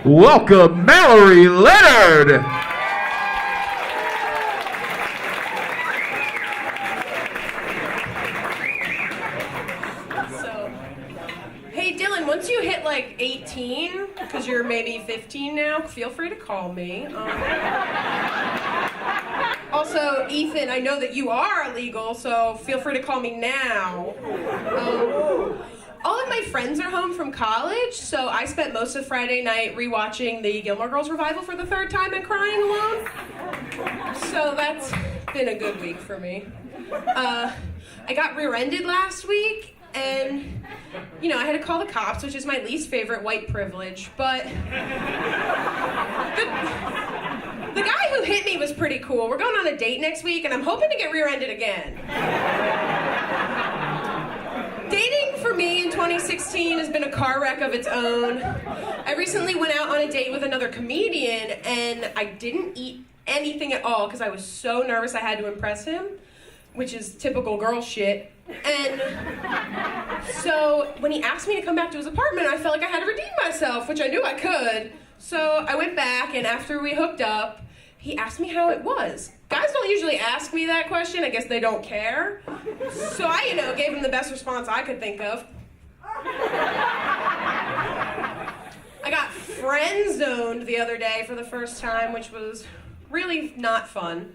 Welcome, Mallory Leonard. Hey Dylan, once you hit like 18, because you're maybe 15 now, feel free to call me. Also, Ethan, I know that you are illegal, so feel free to call me now. All of my friends are home from college, so I spent most of Friday night rewatching the Gilmore Girls revival for the third time and crying alone. So that's been a good week for me. I got rear-ended last week, and, you know, I had to call the cops, which is my least favorite white privilege, but the guy who hit me was pretty cool. We're going on a date next week, and I'm hoping to get rear-ended again. Dating for me in 2016 has been a car wreck of its own. I recently went out on a date with another comedian, and I didn't eat anything at all because I was so nervous I had to impress him, which is typical girl shit. And so when he asked me to come back to his apartment, I felt like I had to redeem myself, which I knew I could. So I went back, and after we hooked up, he asked me how it was. Guys don't usually ask me that question. I guess they don't care. So I, gave him the best response I could think of. I got friend-zoned the other day for the first time, which was really not fun.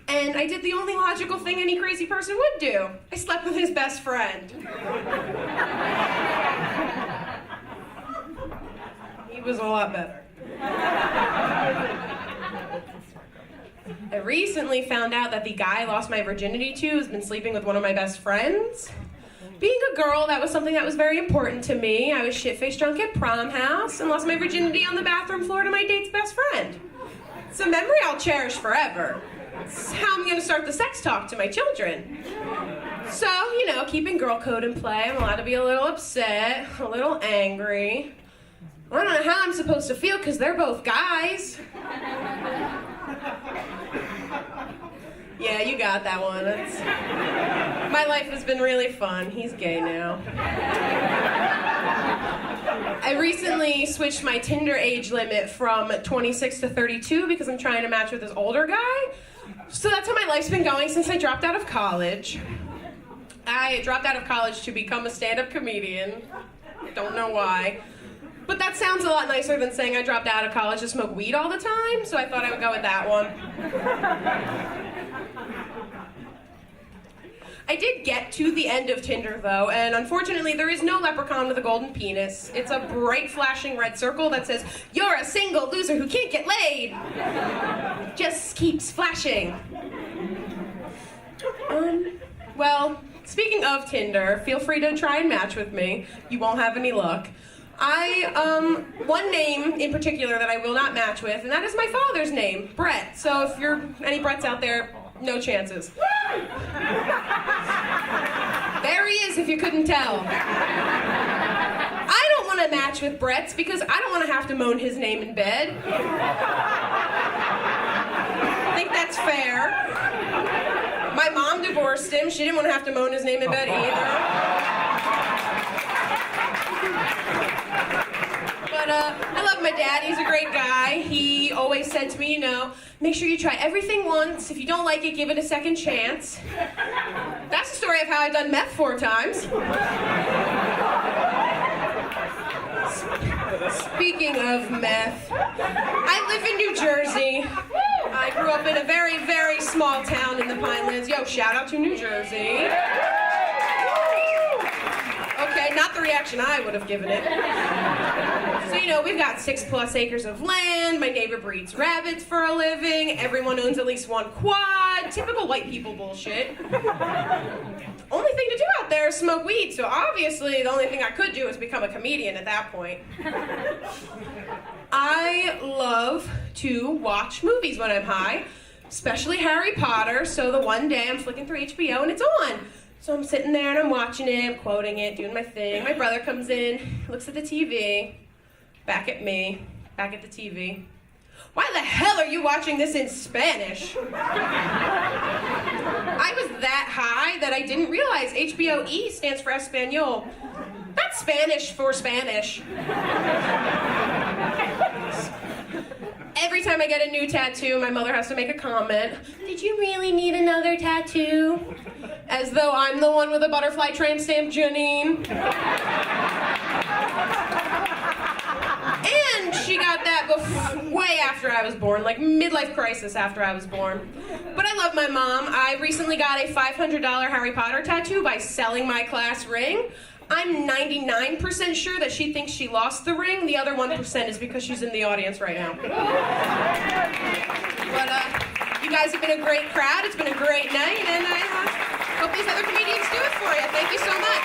And I did the only logical thing any crazy person would do. I slept with his best friend. He was a lot better. I recently found out that the guy I lost my virginity to has been sleeping with one of my best friends. Being a girl, that was something that was very important to me. I was shit-faced drunk at prom house and lost my virginity on the bathroom floor to my date's best friend. It's a memory I'll cherish forever. It's how I'm going to start the sex talk to my children. So, keeping girl code in play, I'm allowed to be a little upset, a little angry. I don't know how I'm supposed to feel because they're both guys. Yeah, you got that one. My life has been really fun. He's gay now. I recently switched my Tinder age limit from 26 to 32 because I'm trying to match with this older guy. So that's how my life's been going since I dropped out of college. I dropped out of college to become a stand-up comedian. Don't know why. But that sounds a lot nicer than saying I dropped out of college to smoke weed all the time, so I thought I would go with that one. I did get to the end of Tinder, though, and unfortunately there is no leprechaun with a golden penis. It's a bright flashing red circle that says, "You're a single loser who can't get laid." Just keeps flashing. Well, speaking of Tinder, feel free to try and match with me. You won't have any luck. One name in particular that I will not match with, and that is my father's name, Brett. So if you're any Bretts out there, no chances. There he is, if you couldn't tell. I don't want to match with Brett's because I don't want to have to moan his name in bed. I think that's fair. My mom divorced him. She didn't want to have to moan his name in bed either. But I love my dad. He's a great guy. He always said to me, make sure you try everything once. If you don't like it, give it a second chance. That's the story of how I've done meth 4 times. Speaking of meth, I live in New Jersey. I grew up in a very, very small town in the Pinelands. Yo, shout out to New Jersey. Okay, not the reaction I would have given it. So, we've got 6+ acres of land. My neighbor breeds rabbits for a living. Everyone owns at least one quad. Typical white people bullshit. Only thing to do out there is smoke weed, so obviously the only thing I could do is become a comedian at that point. I love to watch movies when I'm high, especially Harry Potter, so the one day I'm flicking through HBO and it's on. So I'm sitting there and I'm watching it, I'm quoting it, doing my thing. My brother comes in, looks at the TV, back at me, back at the TV. Why the hell are you watching this in Spanish? I was that high that I didn't realize HBO E stands for Espanol. That's Spanish for Spanish. Every time I get a new tattoo, my mother has to make a comment. Did you really need another tattoo? As though I'm the one with a butterfly tramp stamp, Janine. And she got that way after I was born, like midlife crisis after I was born. But I love my mom. I recently got a $500 Harry Potter tattoo by selling my class ring. I'm 99% sure that she thinks she lost the ring. The other 1% is because she's in the audience right now. But you guys have been a great crowd. It's been a great night, and I hope these other comedians do it for you. Thank you so much.